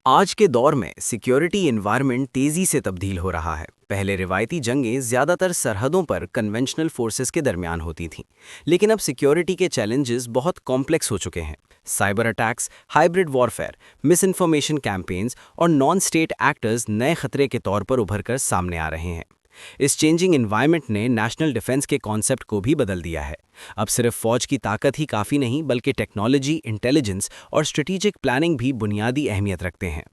आज के दौर में सिक्योरिटी एनवायरनमेंट तेजी से तब्दील हो रहा है। पहले रिवायती जंगें ज़्यादातर सरहदों पर कन्वेंशनल फोर्सेस के दरमियान होती थीं, लेकिन अब सिक्योरिटी के चैलेंजेस बहुत कॉम्प्लेक्स हो चुके हैं। Cyber attacks, hybrid warfare, miss information campaigns और नॉन स्टेट एक्टर्स नए खतरे के तौर पर उभर कर सामने आ रहे हैं। इस चेंजिंग एनवायरनमेंट ने नेशनल डिफेंस के कॉन्सेप्ट को भी बदल दिया है। अब सिर्फ फौज की ताकत ही काफ़ी नहीं, बल्कि टेक्नोलॉजी, इंटेलिजेंस और स्ट्रेटेजिक प्लानिंग भी बुनियादी अहमियत रखते हैं।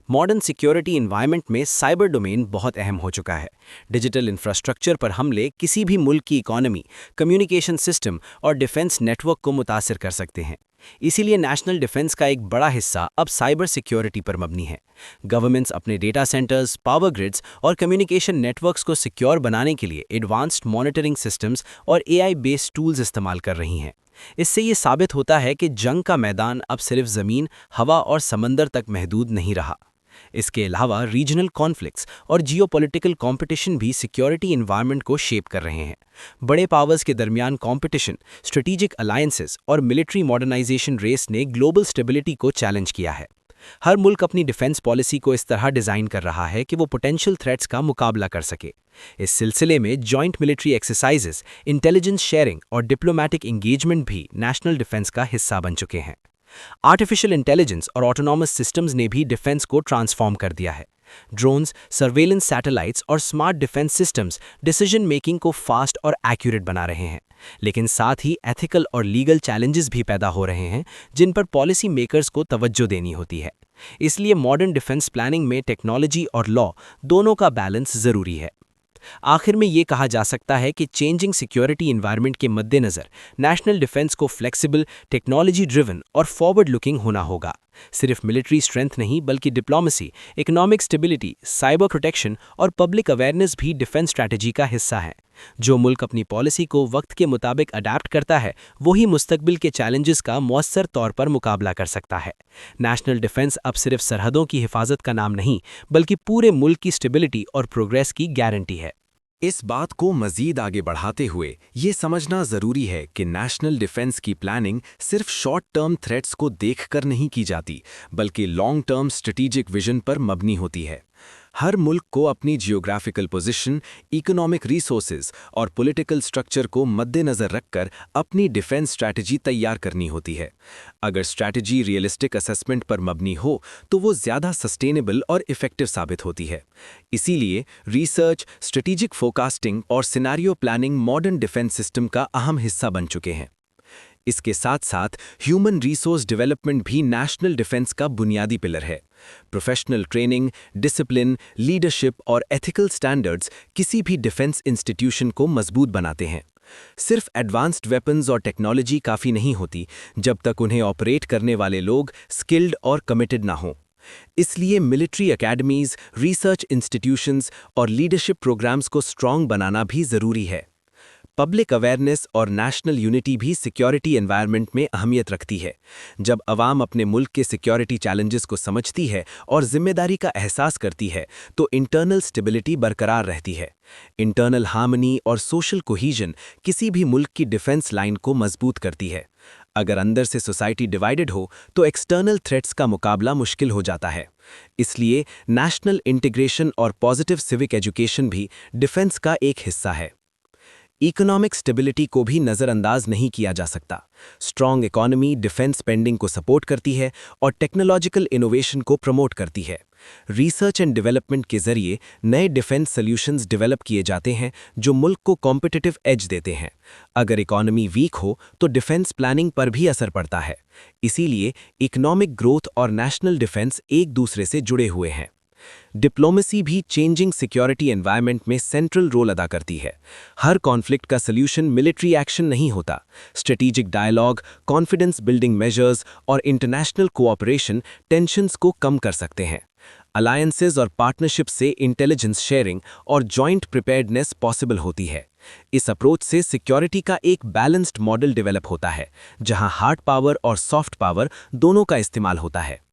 मॉडर्न सिक्योरिटी एनवायरनमेंट में साइबर डोमेन बहुत अहम हो चुका है। डिजिटल इंफ्रास्ट्रक्चर पर हमले किसी भी मुल्क की इकोनॉमी, कम्युनिकेशन सिस्टम और डिफेंस नेटवर्क को मुतासिर कर सकते हैं। इसीलिए नेशनल डिफेंस का एक बड़ा हिस्सा अब साइबर सिक्योरिटी पर मबनी है। गवर्नमेंट्स अपने डेटा सेंटर्स, पावर ग्रिड्स और कम्युनिकेशन नेटवर्क्स को सिक्योर बनाने के लिए एडवांस्ड मॉनिटरिंग सिस्टम्स और एआई बेस्ड टूल्स इस्तेमाल कर रही हैं। इससे ये साबित होता है कि जंग का मैदान अब सिर्फ ज़मीन, हवा और समंदर तक महदूद नहीं रहा। इसके अलावा रीजनल कॉन्फ्लिक्ट्स और जियोपॉलिटिकल कंपटीशन भी सिक्योरिटी एनवायरनमेंट को शेप कर रहे हैं। बड़े पावर्स के दरमियान कंपटीशन, स्ट्रेटेजिक अलायंसेस और मिलिट्री मॉडर्नाइजेशन रेस ने ग्लोबल स्टेबिलिटी को चैलेंज किया है। हर मुल्क अपनी डिफेंस पॉलिसी को इस तरह डिज़ाइन कर रहा है कि वो पोटेंशियल थ्रेट्स का मुकाबला कर सके। इस सिलसिले में joint military exercises, intelligence sharing और डिप्लोमैटिक इंगेजमेंट भी नेशनल डिफेंस का हिस्सा बन चुके हैं। आर्टिफिशियल इंटेलिजेंस और ऑटोनॉमस सिस्टम्स ने भी डिफेंस को ट्रांसफॉर्म कर दिया है। ड्रोन्स, सर्वेलेंस सैटेलाइट्स और smart defence systems decision making को फास्ट और एक्यूरेट बना रहे हैं। लेकिन साथ ही एथिकल और लीगल चैलेंजेस भी पैदा हो रहे हैं, जिन पर पॉलिसी मेकर्स को तवज्जो देनी होती है। इसलिए मॉडर्न डिफेंस प्लानिंग में टेक्नोलॉजी और लॉ दोनों का बैलेंस ज़रूरी है। आखिर में ये कहा जा सकता है कि चेंजिंग सिक्योरिटी एनवायरनमेंट के मद्देनज़र नेशनल डिफेंस को फ्लेक्सिबल, टेक्नोलॉजी ड्रिवन और फॉरवर्ड लुकिंग होना होगा। सिर्फ मिलिट्री स्ट्रेंथ नहीं, बल्कि diplomacy, economic stability, cyber protection और पब्लिक अवेयरनेस भी डिफेंस स्ट्रैटेजी का हिस्सा है। जो मुल्क अपनी पॉलिसी को वक्त के मुताबिक अडैप्ट करता है, वही मुस्तकबिल के चैलेंजेस का मौसर तौर पर मुकाबला कर सकता है। नेशनल डिफेंस अब सिर्फ सरहदों की हिफाजत का नाम नहीं, बल्कि पूरे मुल्क की स्टेबिलिटी और प्रोग्रेस की गारंटी है। इस बात को मजीद आगे बढ़ाते हुए ये समझना ज़रूरी है कि नेशनल डिफेंस की प्लानिंग सिर्फ शॉर्ट टर्म थ्रेट्स को देखकर नहीं की जाती, बल्कि लॉन्ग टर्म स्ट्रेटेजिक विजन पर मबनी होती है। हर मुल्क को अपनी जियोग्राफिकल पोजीशन, इकोनॉमिक रिसोर्सेज और पॉलिटिकल स्ट्रक्चर को मद्देनज़र रखकर अपनी डिफेंस स्ट्रैटेजी तैयार करनी होती है। अगर स्ट्रैटेजी रियलिस्टिक असेसमेंट पर मबनी हो तो वो ज़्यादा सस्टेनेबल और इफ़ेक्टिव साबित होती है। इसीलिए रिसर्च, स्ट्रेटेजिक फोरकास्टिंग और scenario planning modern defence system का अहम हिस्सा बन चुके हैं। इसके साथ साथ ह्यूमन रिसोर्स डेवलपमेंट भी नेशनल डिफेंस का बुनियादी पिलर है। प्रोफेशनल ट्रेनिंग, डिसिप्लिन, लीडरशिप और एथिकल स्टैंडर्ड्स किसी भी डिफेंस इंस्टीट्यूशन को मजबूत बनाते हैं। सिर्फ एडवांस्ड वेपन्स और टेक्नोलॉजी काफ़ी नहीं होती जब तक उन्हें ऑपरेट करने वाले लोग स्किल्ड और कमिटेड ना हों। इसलिए मिलिट्री एकेडमीज, रिसर्च इंस्टीट्यूशंस और लीडरशिप प्रोग्राम्स को स्ट्रॉन्ग बनाना भी ज़रूरी है। पब्लिक अवेयरनेस और नेशनल यूनिटी भी सिक्योरिटी एनवायरनमेंट में अहमियत रखती है। जब अवाम अपने मुल्क के सिक्योरिटी चैलेंजेस को समझती है और जिम्मेदारी का एहसास करती है, तो इंटरनल स्टेबिलिटी बरकरार रहती है। इंटरनल हार्मनी और सोशल कोहीजन किसी भी मुल्क की डिफेंस लाइन को मजबूत करती है। अगर अंदर से सोसाइटी डिवाइडेड हो तो एक्सटर्नल थ्रेट्स का मुकाबला मुश्किल हो जाता है। इसलिए नेशनल इंटीग्रेशन और पॉजिटिव सिविक एजुकेशन भी डिफेंस का एक हिस्सा है। इकोनॉमिक स्टेबिलिटी को भी नज़रअंदाज नहीं किया जा सकता। स्ट्रॉन्ग इकोनॉमी डिफेंस स्पेंडिंग को सपोर्ट करती है और टेक्नोलॉजिकल इनोवेशन को प्रमोट करती है। रिसर्च एंड डेवलपमेंट के जरिए नए डिफेंस सॉल्यूशंस डेवलप किए जाते हैं जो मुल्क को कॉम्पिटिटिव एज देते हैं। अगर इकोनॉमी वीक हो तो डिफेंस प्लानिंग पर भी असर पड़ता है। इसीलिए इकोनॉमिक ग्रोथ और नेशनल डिफेंस एक दूसरे से जुड़े हुए हैं। डिप्लोमेसी भी चेंजिंग सिक्योरिटी एनवायरनमेंट में सेंट्रल रोल अदा करती है। हर कॉन्फ्लिक्ट का सल्यूशन मिलिट्री एक्शन नहीं होता। Strategic dialogue, confidence building measures और इंटरनेशनल कोऑपरेशन टेंशन्स को कम कर सकते हैं। अलायंसेज और पार्टनरशिप से इंटेलिजेंस शेयरिंग और जॉइंट प्रिपेयर्डनेस पॉसिबल होती है। इस अप्रोच से सिक्योरिटी का एक बैलेंस्ड मॉडल डेवलप होता है, जहां हार्ड पावर और सॉफ्ट पावर दोनों का इस्तेमाल होता है।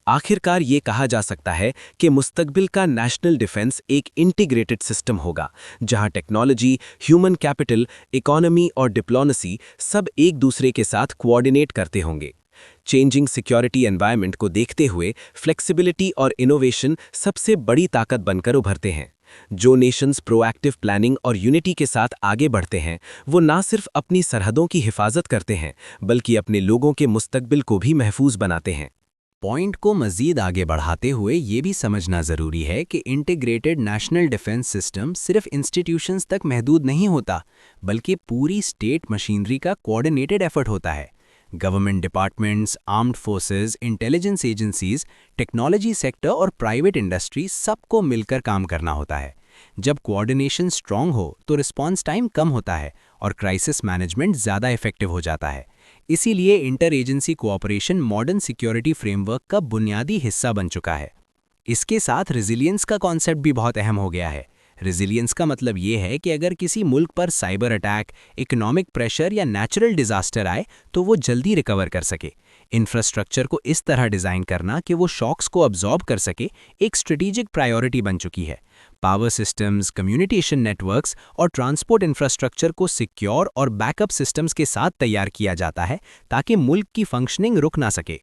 आखिरकार ये कहा जा सकता है कि मुस्तकबिल का नेशनल डिफेंस एक इंटीग्रेटेड सिस्टम होगा, जहां टेक्नोलॉजी, ह्यूमन कैपिटल, इकोनॉमी और डिप्लोमेसी सब एक दूसरे के साथ कोऑर्डिनेट करते होंगे। चेंजिंग सिक्योरिटी एनवायरनमेंट को देखते हुए फ्लेक्सिबिलिटी और इनोवेशन सबसे बड़ी ताकत बनकर उभरते हैं। जो नेशंस प्रोएक्टिव प्लानिंग और यूनिटी के साथ आगे बढ़ते हैं, वो ना सिर्फ अपनी सरहदों की हिफाजत करते हैं, बल्कि अपने लोगों के मुस्तकबिल को भी महफूज बनाते हैं। पॉइंट को मजीद आगे बढ़ाते हुए ये भी समझना ज़रूरी है कि इंटीग्रेटेड नेशनल डिफेंस सिस्टम सिर्फ इंस्टीट्यूशंस तक महदूद नहीं होता, बल्कि पूरी स्टेट मशीनरी का कोऑर्डिनेटेड एफर्ट होता है। Government departments, armed forces, intelligence agencies, technology sector और प्राइवेट इंडस्ट्री सबको मिलकर काम करना होता है। जब कोऑर्डिनेशन स्ट्रांग हो तो रिस्पॉन्स टाइम कम होता है और क्राइसिस मैनेजमेंट ज़्यादा इफेक्टिव हो जाता है। इसीलिए inter agency cooperation modern security framework का बुनियादी हिस्सा बन चुका है। इसके साथ रेजिलियंस का कॉन्सेप्ट भी बहुत अहम हो गया है। रेजिलियंस का मतलब ये है कि अगर किसी मुल्क पर साइबर अटैक, इकोनॉमिक प्रेशर या नेचुरल डिजास्टर आए तो वो जल्दी रिकवर कर सके। इंफ्रास्ट्रक्चर को इस तरह डिज़ाइन करना कि वो शॉक्स को अब्जॉर्ब कर सके एक स्ट्रेटेजिक प्रायोरिटी बन चुकी है। पावर सिस्टम्स, कम्युनिकेशन नेटवर्क्स और ट्रांसपोर्ट इंफ्रास्ट्रक्चर को सिक्योर और बैकअप सिस्टम्स के साथ तैयार किया जाता है ताकि मुल्क की फंक्शनिंग रुक ना सके।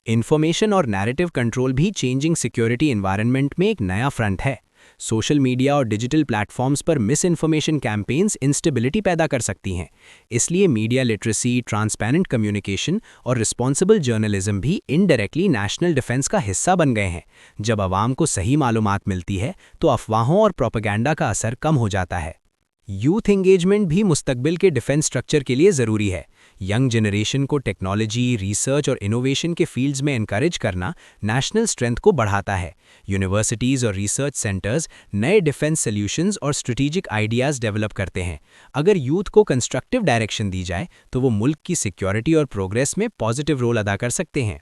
इंफॉर्मेशन और नैरेटिव कंट्रोल भी चेंजिंग सिक्योरिटी एनवायरनमेंट में एक नया फ्रंट है। सोशल मीडिया और डिजिटल प्लेटफॉर्म्स पर मिस इन्फॉर्मेशन कैंपेन्स इंस्टेबिलिटी पैदा कर सकती हैं। इसलिए मीडिया लिटरेसी, ट्रांसपेरेंट कम्युनिकेशन और रिस्पॉन्सिबल जर्नलिज्म भी इनडायरेक्टली नेशनल डिफेंस का हिस्सा बन गए हैं। जब आवाम को सही मालूमात मिलती है तो अफवाहों और प्रोपेगेंडा का असर कम हो जाता है। यूथ एंगेजमेंट भी मुस्तकबिल के डिफेंस स्ट्रक्चर के लिए ज़रूरी है। यंग जनरेशन को टेक्नोलॉजी, रिसर्च और इनोवेशन के फील्ड्स में एनकरेज करना नेशनल स्ट्रेंथ को बढ़ाता है। यूनिवर्सिटीज़ और रिसर्च सेंटर्स नए डिफेंस सॉल्यूशंस और स्ट्रेटेजिक आइडियाज़ डेवलप करते हैं। अगर यूथ को कंस्ट्रक्टिव डायरेक्शन दी जाए तो वो मुल्क की सिक्योरिटी और प्रोग्रेस में पॉजिटिव रोल अदा कर सकते हैं।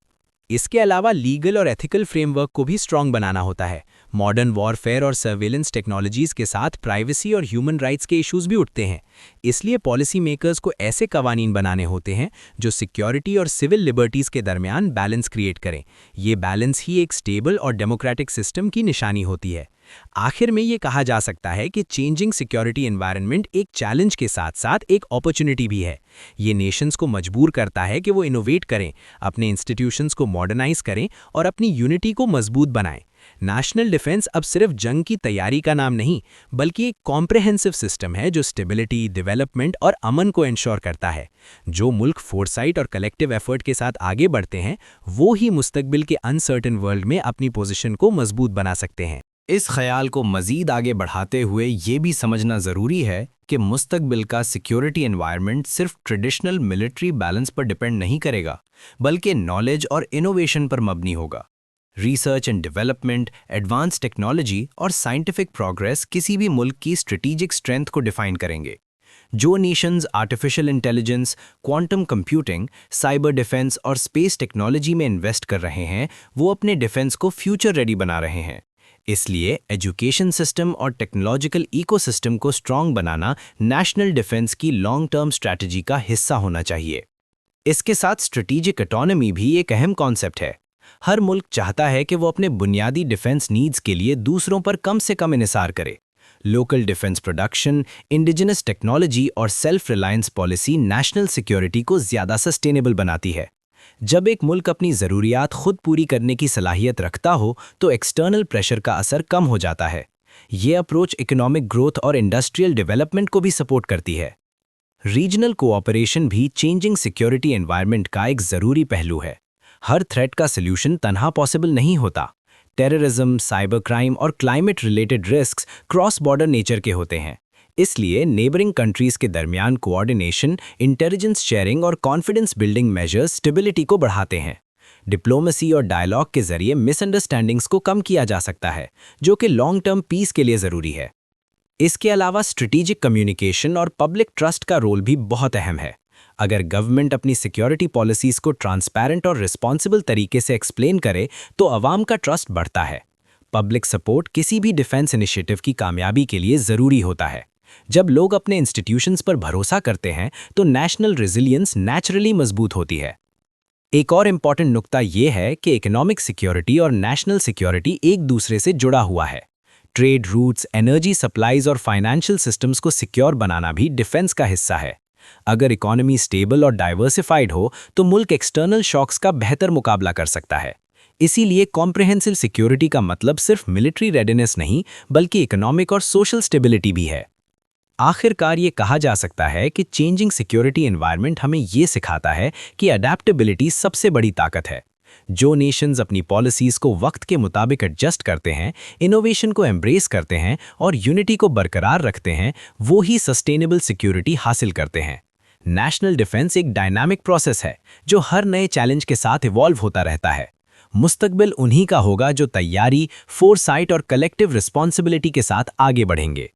इसके अलावा लीगल और एथिकल फ्रेमवर्क को भी स्ट्रॉन्ग बनाना होता है। मॉडर्न वॉरफेयर और सर्वेलेंस टेक्नोलॉजीज़ के साथ प्राइवेसी और ह्यूमन राइट्स के इश्यूज भी उठते हैं। इसलिए पॉलिसी मेकर्स को ऐसे कवानीन बनाने होते हैं जो सिक्योरिटी और सिविल लिबर्टीज़ के दरमियान बैलेंस क्रिएट करें। ये बैलेंस ही एक स्टेबल और डेमोक्रेटिक सिस्टम की निशानी होती है। आखिर में ये कहा जा सकता है कि चेंजिंग सिक्योरिटी एनवायरनमेंट एक चैलेंज के साथ साथ एक अपॉर्चुनिटी भी है। ये नेशंस को मजबूर करता है कि वो इनोवेट करें, अपने इंस्टीट्यूशंस को मॉडर्नाइज करें और अपनी यूनिटी को मजबूत बनाएं। नेशनल डिफेंस अब सिर्फ जंग की तैयारी का नाम नहीं, बल्कि एक कॉम्प्रहेंसिव सिस्टम है जो स्टेबिलिटी, डेवलपमेंट और अमन को इंश्योर करता है। जो मुल्क फोरसाइट और कलेक्टिव एफर्ट के साथ आगे बढ़ते हैं, वो ही मुस्तकबिल के अनसर्टेन वर्ल्ड में अपनी पोजीशन को मजबूत बना सकते हैं। इस ख्याल को मज़ीद आगे बढ़ाते हुए ये भी समझना ज़रूरी है कि मुस्तकबिल का सिक्योरिटी एनवायरनमेंट सिर्फ ट्रेडिशनल मिलिट्री बैलेंस पर डिपेंड नहीं करेगा, बल्कि नॉलेज और इनोवेशन पर मबनी होगा। Research and development, advance technology और साइंटिफिक प्रोग्रेस किसी भी मुल्क की स्ट्रेटेजिक स्ट्रेंथ को डिफाइन करेंगे। जो Nations artificial intelligence, quantum computing, cyber defence और स्पेस टेक्नोलॉजी में इन्वेस्ट कर रहे हैं, वो अपने डिफेंस को फ्यूचर रेडी बना रहे हैं। इसलिए एजुकेशन सिस्टम और टेक्नोलॉजिकल इकोसिस्टम को स्ट्रॉन्ग बनाना नेशनल डिफेंस की लॉन्ग टर्म स्ट्रैटेजी का हिस्सा होना चाहिए। इसके साथ स्ट्रेटेजिक ऑटोनॉमी भी एक अहम कॉन्सेप्ट है। हर मुल्क चाहता है कि वो अपने बुनियादी डिफेंस नीड्स के लिए दूसरों पर कम से कम इन्हिसार करे। Local defence production, indigenous technology और self reliance policy national security को ज़्यादा सस्टेनेबल बनाती है। जब एक मुल्क अपनी ज़रूरियात खुद पूरी करने की सलाहियत रखता हो तो एक्सटर्नल प्रेशर का असर कम हो जाता है। ये अप्रोच इकोनॉमिक ग्रोथ और इंडस्ट्रियल डेवलपमेंट को भी सपोर्ट करती है। रीजनल कोऑपरेशन भी चेंजिंग सिक्योरिटी एनवायरनमेंट का एक ज़रूरी पहलू है। हर थ्रेट का सल्यूशन तन्हा पॉसिबल नहीं होता। टेररिज्म, साइबर क्राइम और climate related risks cross border nature के होते हैं। इसलिए नेबरिंग कंट्रीज के दरमियान कोऑर्डिनेशन, इंटेलिजेंस शेयरिंग और कॉन्फिडेंस बिल्डिंग मेजर्स स्टेबिलिटी को बढ़ाते हैं। डिप्लोमेसी और डायलॉग के जरिए मिसअंडरस्टैंडिंग्स को कम किया जा सकता है, जो कि लॉन्ग टर्म पीस के लिए ज़रूरी है। इसके अलावा स्ट्रेटेजिक कम्युनिकेशन और पब्लिक ट्रस्ट का रोल भी बहुत अहम है। अगर गवर्नमेंट अपनी सिक्योरिटी पॉलिसीज़ को ट्रांसपेरेंट और रिस्पॉन्सिबल तरीके से एक्सप्लेन करे तो आवाम का ट्रस्ट बढ़ता है। पब्लिक सपोर्ट किसी भी डिफेंस इनिशिएटिव की कामयाबी के लिए ज़रूरी होता है। जब लोग अपने इंस्टीट्यूशंस पर भरोसा करते हैं तो नेशनल रेजिलियंस नेचुरली मजबूत होती है। एक और इम्पॉर्टेंट नुक्ता यह है कि इकोनॉमिक सिक्योरिटी और नेशनल सिक्योरिटी एक दूसरे से जुड़ा हुआ है। ट्रेड रूट्स, एनर्जी सप्लाईज और फाइनेंशियल सिस्टम्स को सिक्योर बनाना भी डिफेंस का हिस्सा है। अगर इकोनॉमी स्टेबल और डाइवर्सिफाइड हो तो मुल्क एक्सटर्नल शॉक्स का बेहतर मुकाबला कर सकता है। इसीलिए कॉम्प्रिहेंसिव सिक्योरिटी का मतलब सिर्फ मिलिट्री रेडीनेस नहीं बल्कि इकोनॉमिक और सोशल स्टेबिलिटी भी है। आखिरकार ये कहा जा सकता है कि चेंजिंग सिक्योरिटी एनवायरनमेंट हमें ये सिखाता है कि अडेप्टेबिलिटी सबसे बड़ी ताकत है। जो नेशंस अपनी पॉलिसीज को वक्त के मुताबिक एडजस्ट करते हैं, इनोवेशन को एम्ब्रेस करते हैं और यूनिटी को बरकरार रखते हैं, वो ही सस्टेनेबल सिक्योरिटी हासिल करते हैं। नेशनल डिफेंस एक डायनामिक प्रोसेस है जो हर नए चैलेंज के साथ इवॉल्व होता रहता है। मुस्तकबिल उन्हीं का होगा जो तैयारी, फोरसाइट और कलेक्टिव रिस्पॉन्सिबिलिटी के साथ आगे बढ़ेंगे।